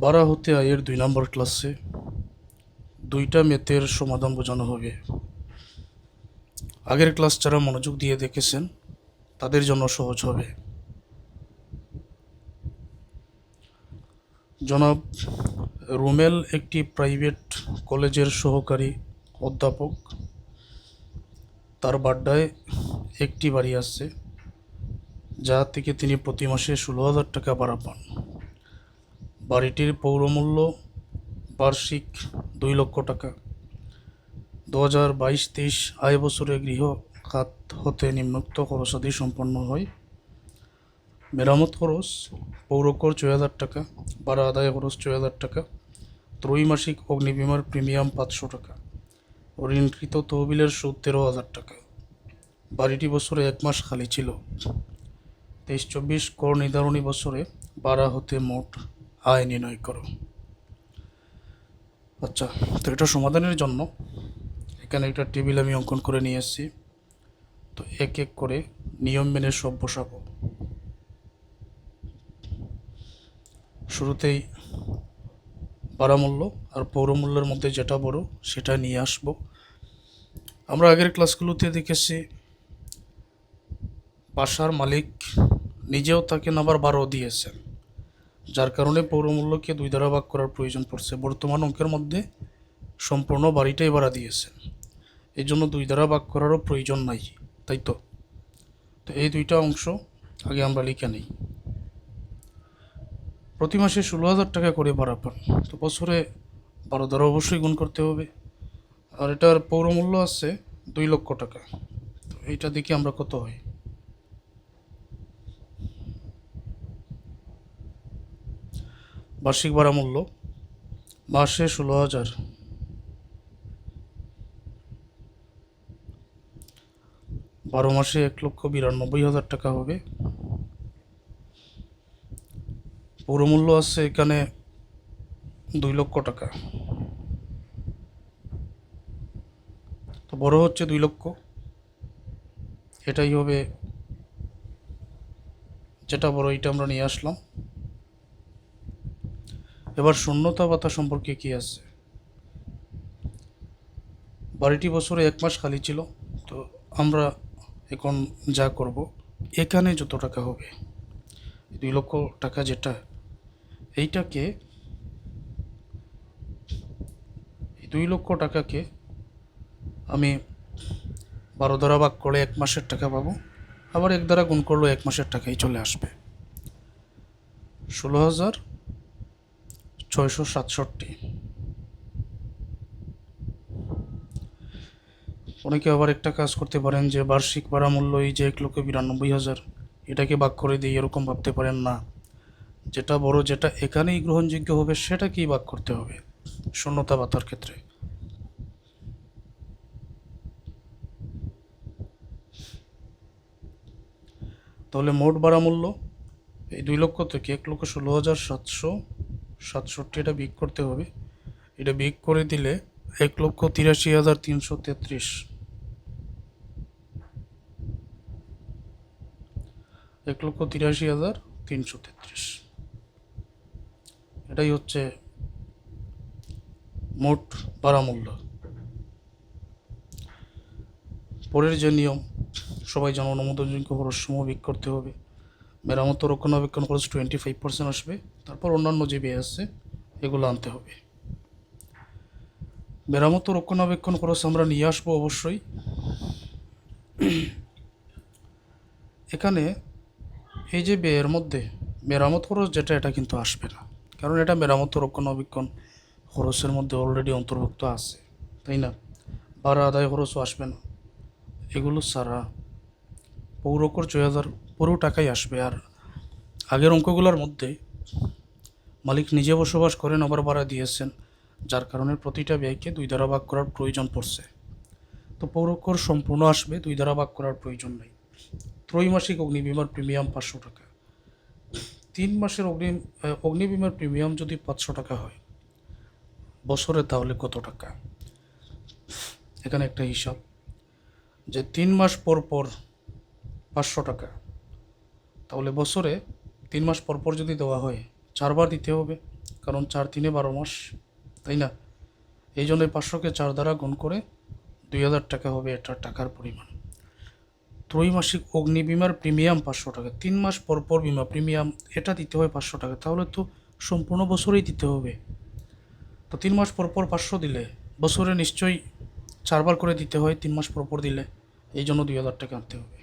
বারা হতে আয়ের 2 নম্বর ক্লাসে 2টা ম্যাথের সমাধান বোঝানো হবে। আগের ক্লাস যারা মনোযোগ দিয়ে দেখেছেন তাদের জন্য সহজ হবে। জনাব রুমেল একটি প্রাইভেট কলেজের সহকারী অধ্যাপক। তার বাড্ডায় একটি বাড়ি আছে, যা থেকে তিনি প্রতি মাসে 16,000 টাকা ভাড়া পান। বাড়িটির পৌরমূল্য বার্ষিক 2 লক্ষ টাকা। 2022-23 আয় বছরে গৃহ খাত হতে নিম্নোক্ত খরচাদি সম্পন্ন হয়: মেরামত খরচ পৌরকর 6,000 টাকা, ভাড়া আদায় খরচ 6,000 টাকা, ত্রৈমাসিক অগ্নিবীমার প্রিমিয়াম 500 টাকা, ঋণকৃত তহবিলের সুদ 13,000 টাকা। বাড়িটি বছরে 1 মাস খালি ছিল। 23-24 কর নির্ধারণী বছরে ভাড়া হতে মোট আয় নির্ণয় করো। আচ্ছা, তো এটা সমাধানের জন্য এখানে একটা টেবিল আমি অঙ্কন করে নিয়ে এসেছি। তো এক এক করে নিয়ম মেনে সব বসাবো। শুরুতেই ভাড়া মূল্য আর পৌরমূল্যের মধ্যে যেটা বড় সেটা নিয়ে আসব। আমরা আগের ক্লাসগুলোতে দেখেছি বাসার মালিক নিজেও তাকে আবার ভাড়াও দিয়েছেন, যার কারণে পৌরমূল্যকে 2 দ্বারা ভাগ করার প্রয়োজন পড়ছে। বর্তমান অঙ্কের মধ্যে সম্পূর্ণ বাড়িটাই ভাড়া দিয়েছেন, এই জন্য 2 দ্বারা ভাগ করারও প্রয়োজন নাই, তাই তো? তো এই 2টা অংশ আগে আমরা লিখে নিই। প্রতি মাসে 16,000 টাকা করে ভাড়া পান, তো বছরে 12 দ্বারা অবশ্যই গুণ করতে হবে। আর এটার পৌরমূল্য আছে 2 লক্ষ টাকা। তো এইটা দেখি আমরা কত হয়। বার্ষিক ভাড়া মূল্য মাসে 16,000, 12 মাসে 1,92,000 টাকা হবে। পৌরমূল্য আছে এখানে 2 লক্ষ টাকা, তো বড় হচ্ছে 2 লক্ষ, এটাই হবে যেটা বড়, এটা আমরা নিয়ে আসলাম। এবার শূন্যতা ভাতা সম্পর্কে কি আছে? বাড়িটি বছরে 1 মাস খালি ছিল, তো আমরা এখন যা করব, এখানে যত টাকা হবে 2 লক্ষ টাকা যেটা, এইটাকে 2 লক্ষ টাকাকে আমি 12 দ্বারা ভাগ করলে 1 মাসের টাকা পাবো, আবার 1 দ্বারা গুণ করলেও 1 মাসের টাকাই চলে আসবে। 16,667। অনেকে আবার একটা কাজ করতে পারেন যে বার্ষিক ভাড়া মূল্য এই যে 1,92,000, এটাকে ভাগ করে দিই, এরকম ভাবতে পারেন না। যেটা বড়, যেটা এখানেই গ্রহণযোগ্য হবে সেটাকেই ভাগ করতে হবে শূন্যতা ভাতার ক্ষেত্রে। তাহলে মোট ভাড়া মূল্য এই 2 লক্ষ থেকে 1,16,767 এটা বিয়োগ করতে হবে। এটা বিয়োগ করে দিলে 1,83,333, 1,83,333, এটাই হচ্ছে মোট ভাড়া মূল্য। পরের যে নিয়ম, সবাই যেন অনুমোদনযোগ্য খরচ সমূহ বিয়োগ করতে হবে। মেরামত ও রক্ষণাবেক্ষণ খরচ 25% আসবে, তারপর অন্যান্য যে ব্যয় আছে এগুলো আনতে হবে। মেরামত ও রক্ষণাবেক্ষণ খরচ আমরা নিয়ে আসবো অবশ্যই। এখানে এই যে ব্যয়ের মধ্যে মেরামত খরচ যেটা, এটা কিন্তু আসবে না, কারণ এটা মেরামত ও রক্ষণাবেক্ষণ খরচের মধ্যে অলরেডি অন্তর্ভুক্ত আছে, তাই না? ভাড়া আদায় খরচও আসবে না। এগুলো ছাড়া পৌরকর 6,000 পুরো টাকাই আসবে। আর আগের অঙ্কগুলোর মধ্যে মালিক নিজে বসবাস করেন, আবার ভাড়া দিয়েছেন, যার কারণে প্রতিটা ব্যয়কে 2 দ্বারা ভাগ করার প্রয়োজন পড়ছে। তো পৌরকর সম্পূর্ণ আসবে, 2 দ্বারা ভাগ করার প্রয়োজন নেই। ত্রৈমাসিক অগ্নিবীমার প্রিমিয়াম 500 টাকা। 3 মাসের অগ্নিবীমার প্রিমিয়াম যদি 500 টাকা হয় বছরে, তাহলে কত টাকা? এখানে একটা হিসাব, যে 3 মাস পর পর 500 টাকা, তাহলে বছরে 3 মাস পর পর যদি দেওয়া হয় 4 বার দিতে হবে, কারণ 4 3 12 মাস, তাই না? এই জন্য 500কে 4 দ্বারা গুণ করে 2000 টাকা হবে এটা টাকার পরিমাণ। ত্রৈমাসিক অগ্নি বিমার প্রিমিয়াম 500 টাকা, 3 মাস পর পর বিমা প্রিমিয়াম এটা দিতে হয় 500 টাকা, তাহলে তো সম্পূর্ণ বছরেই দিতে হবে। তো 3 মাস পর পর 500 দিলে বছরে নিশ্চয়ই 4বার করে দিতে হয়, 3 মাস পর পর দিলে, এই জন্য 2000 টাকা আনতে হবে।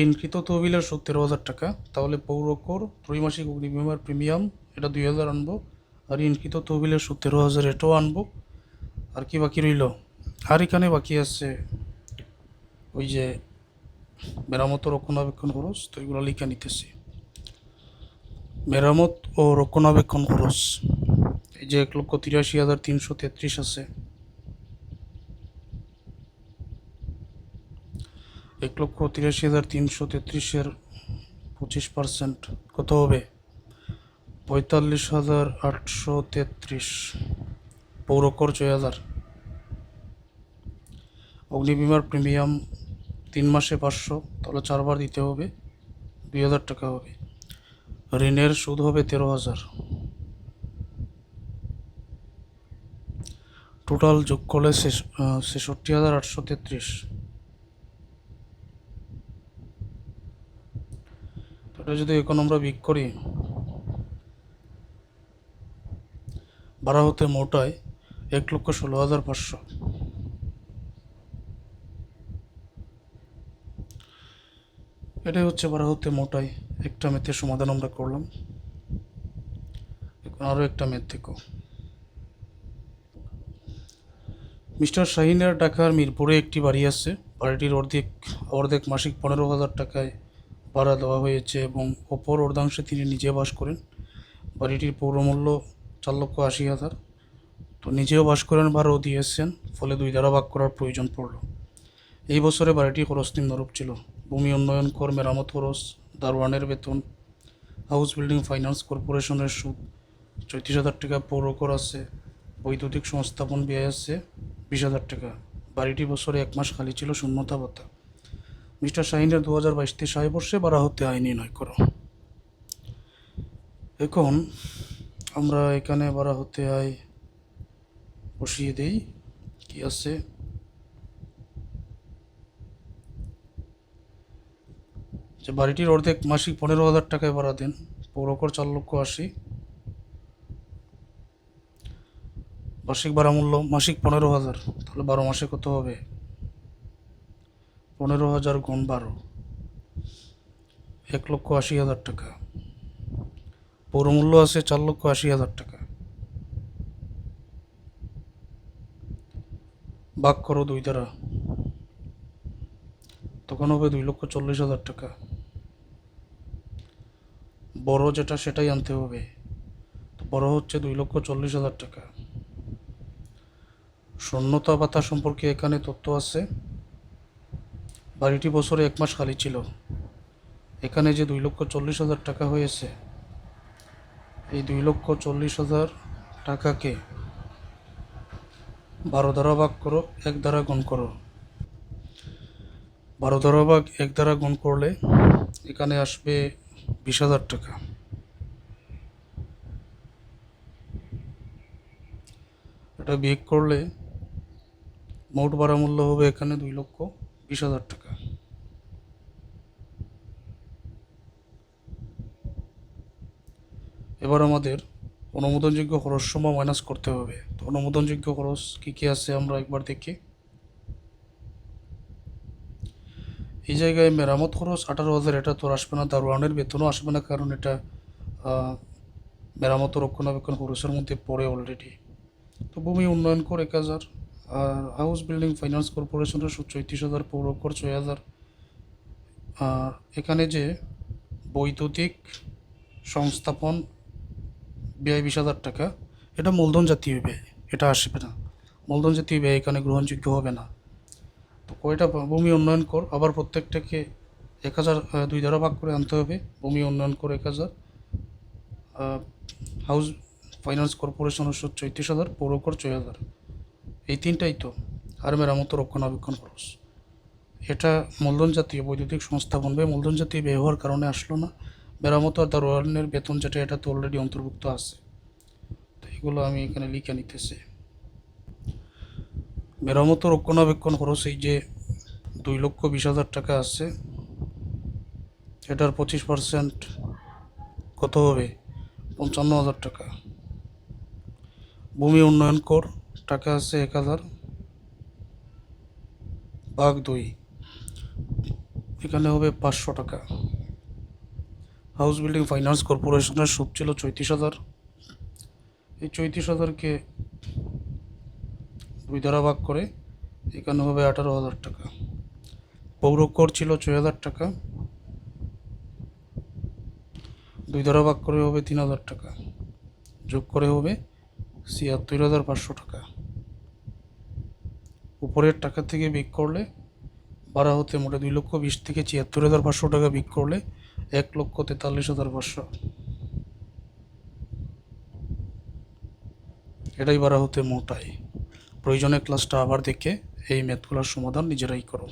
ঋণকৃত তহবিলের সুদ 13,000 টাকা, তাহলে পৌরকর ত্রৈমাসিক অগ্নি বিমার প্রিমিয়াম এটা 2000 আনবো, আর ঋণকৃত তহবিলের সুদ 13,000 এটাও আনবো। আর কি বাকি রইল? আর এখানে বাকি আছে ওই যে মেরামত ও রক্ষণাবেক্ষণ খরচ, তো এগুলো লিখে নিতেছি। মেরামত ও রক্ষণাবেক্ষণ খরচ এই যে 1,83,333 আছে, 1,83,333-এর 25% কত হবে? 45,833। পৌরকর 6,000। অগ্নিবীমার প্রিমিয়াম 3 মাসে 500, তাহলে 4বার দিতে হবে, 2000 টাকা হবে। ঋণের সুদ হবে 13,000। টোটাল যোগ করলে 66,833। এটা যদি এখন আমরা বিক করি, ভাড়া হতে মোটায় 1,16,500। এটাই হচ্ছে ভাড়া হতে মোটায়। একটা ম্যাথের সমাধান আমরা করলাম, এখন আরও একটা ম্যাথ দেখো। মিস্টার শাহিনের ঢাকার মিরপুরে একটি বাড়ি আছে। বাড়িটির অর্ধেক মাসিক 15,000 টাকায় ভাড়া দেওয়া হয়েছে এবং অপর অর্ধাংশে তিনি নিজে বাস করেন। বাড়িটির পৌরমূল্য 4,80,000। তো নিজেও বাস করেন, ভাড়াও দিয়েছেন, ফলে 2 দ্বারা ভাগ করার প্রয়োজন পড়ল। এই বছরে বাড়িটির খরচ নিম্নরূপ ছিল: ভূমি উন্নয়ন কর, মেরামত খরচ, দারোয়ানের বেতন, হাউস বিল্ডিং ফাইন্যান্স কর্পোরেশনের সুদ 34,000 টাকা, পৌরকর আছে, বৈদ্যুতিক সংস্থাপন ব্যয় আছে 20,000 টাকা। বাড়িটি বছরে 1 মাস খালি ছিল, শূন্যতা ভাতা। মিস্টার শাহিনের 2022-23 আয় বর্ষে ভাড়া হতে আয় নির্ণয় করো। এখন আমরা এখানে ভাড়া হতে আয় বসিয়ে দেই। কি আছে? যে বাড়িটির অর্ধেক মাসিক 15,000 টাকায় ভাড়া দেন, পৌরকর 4,80,000, বার্ষিক ভাড়া মূল্য মাসিক 15,000, তাহলে 12 মাসে কত হবে? 15,000 গুণ 12, 1,80,000 টাকা। পৌরমূল্য আছে 4,80,000 টাকা, ভাগ করো 2 দ্বারা, তখন হবে 2,40,000 টাকা। বড় যেটা সেটাই আনতে হবে, তো বড় হচ্ছে 2,40,000 টাকা। শূন্যতা ভাতা সম্পর্কে এখানে তথ্য আছে। বাড়িটি বছরে 1 মাস খালি ছিল। এখানে যে 2,40,000 টাকা হয়েছে, এই 2,40,000 টাকাকে 12 দ্বারা ভাগ করো, 1 দ্বারা গুণ করো। 12 দ্বারা ভাগ 1 দ্বারা গুণ করলে এখানে আসবে 20,000 টাকা। এটা বিয়োগ করলে মোট ভাড়া মূল্য হবে এখানে 2,20,000 টাকা। এবার আমাদের অনুমোদনযোগ্য খরচ সমূহ মাইনাস করতে হবে। তো অনুমোদনযোগ্য খরচ কী কী আছে আমরা একবার দেখি। এই জায়গায় মেরামত খরচ 18,000, এটা তো আসবে না। দারোয়ানের বেতনও আসবে না, কারণ এটা মেরামত রক্ষণাবেক্ষণ খরচের মধ্যে পড়ে অলরেডি। তো ভূমি উন্নয়ন কর 1,000, আর হাউস বিল্ডিং ফাইন্যান্স কর্পোরেশনের সুদ 34,000, পৌরকর 6,000। আর এখানে যে বৈদ্যুতিক সংস্থাপন ব্যয় 20,000 টাকা, এটা মূলধন জাতীয় ব্যয়, এটা আসবে না। মূলধন জাতীয় ব্যয় এখানে গ্রহণযোগ্য হবে না। তো কয়টা ভূমি উন্নয়ন কর, আবার প্রত্যেকটাকে 1,000 2 দ্বারা ভাগ করে আনতে হবে। ভূমি উন্নয়ন কর 1,000, হাউস ফাইন্যান্স কর্পোরেশনের সুদ 34,000, পৌরকর 6,000। এই তিনটাই তো। আর মেরামত রক্ষণাবেক্ষণ খরচ, এটা মূলধন জাতীয় বৈদ্যুতিক সংস্থাপন ব্যয় মূলধন জাতীয় ব্যয় হওয়ার কারণে আসলো না। মেরামত আর দারোয়ানের বেতন যেটা, এটা তো অলরেডি অন্তর্ভুক্ত আছে। তো এগুলো আমি এখানে লিখে নিতেছি। মেরামত ও রক্ষণাবেক্ষণ খরচ এই যে 2,20,000 টাকা আছে, এটার 25% কত হবে? 55,000 টাকা। ভূমি উন্নয়ন কর টাকা আছে 1,000 ভাগ 2, এখানে হবে 500 টাকা। হাউস বিল্ডিং ফাইন্যান্স কর্পোরেশনের সুদ ছিল 34,000, এই 34,000কে 2 দ্বারা ভাগ করে এখানে হবে 18,000 টাকা। পৌর কর ছিল 6,000 টাকা, 2 দ্বারা ভাগ করে হবে 3,000 টাকা, যোগ করে হবে 76,500 টাকা। উপরের টাকা থেকে বিক করলে ভাড়া হতে মোটে 2,20,000 থেকে 76,500 টাকা বিক করলে 1,43,500, এটাই ভাড়া হতে মোটায়। প্রয়োজনে ক্লাসটা আবার দেখে এই ম্যাথগুলোর সমাধান নিজেরাই করো।